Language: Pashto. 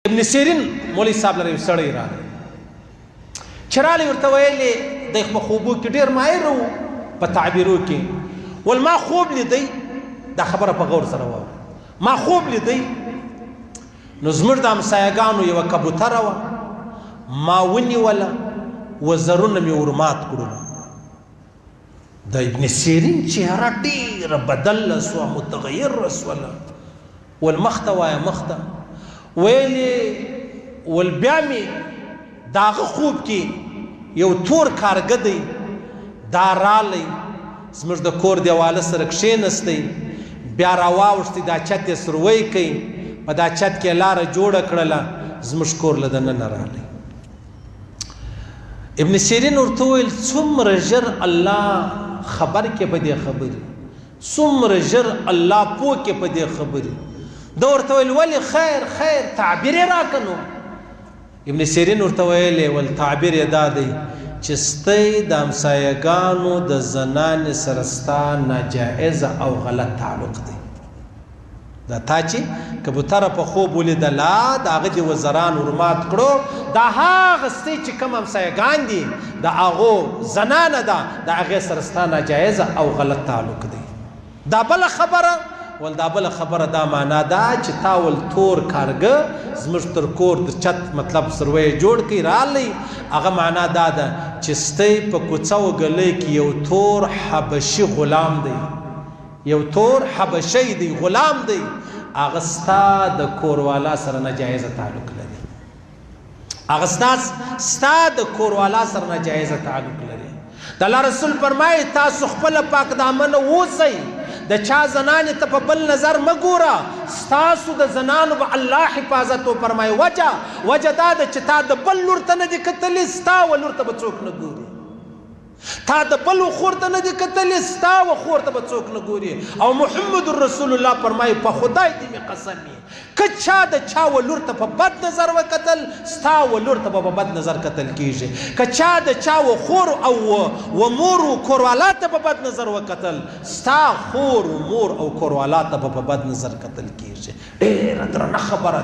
ابن سیرین مولوي صاحب لره یو سړی راغی چې راغلی ورته ویلې دی خو په خوبو کې ډېر ماهر و په تعبیرو کې ول ما خوب لیدی دا خبره په غور سره واوره ما خوب لیدی نو زموږ د همسایهګانو یوه کبوتره وه ما ونیوله وزرونه مې ورمات کړلو د ابن سیرین چهره ډېره بدله سوه متغیره سوله ول مخته وایه مخته ویلې ول بیا مې د هغه خوب کې یو تور کارګه دی دا رالی زموږ د کور دیواله سره کښېنستی بیا راواوښتې دا چت یې سروی کوي په دا چت کې لاره جوړه کړله زموږ کور له دننه رالی ابن سیرین ورته وویل څومره ژر الله خبر کې په دې خبرې څومره ژر الله پوه کې په دې خبرې ده ورته ویل ولې خیر خیر تعبیر یې راکړه نو ابن سیرین ورته ویلې ول تعبیر یې دا دی چې ستی د همسایهګانو د زنانې سره ستا ناجایزه او غلط تعلق دی دا تا چې کبوتره په خوب ولیدله د هغه دې وزران ورمات کړو دا هغه ستی چې کوم همسایهګان دي د هغو زنانه ده د هغې سره ستا ناجایزه او غلط تعلق دی دا بله خبره ول دا بله خبره دا معنا ده چې تا ول تور کارګه زموږ تر کور د چت مطلب سروی جوړ کړي رالی هغه معنا دا ده چې ستی په کوڅه و ګلۍ کې یو تور حبشي غلام دی یو تور حبشی دی غلام دی هغه ستا د کوروالا سره ناجایزه تعلق لري هغه ستا د کوروالا سره ناجایزه تعلق لري د الله رسول فرمایي تاسو خپله پاک دامنه اوسئ د چا زنانې ته په بل نظر مه ګوره ستاسو د زنانو به الله حفاظت وفرمایي وجه دا ده چې تا د بل لور ته نه دي کتلي ستا و لور ته به څوک نه ګوري تا د بل خور ته نه دي کتلي ستا و خور ته به څوک نه ګوري او محمد رسول الله فرمایي په خدای دې مې قسم وي که چا د چا و لور ته په بد نظر وکتل ستا و لور ته به په بد نظر کتل کیږي که چا د چا و خور او و مور و کوروالا ته په بد نظر وکتل ستا خور و مور او کوروالا ته به په بد نظر کتل کیږي ډېره درنه خبره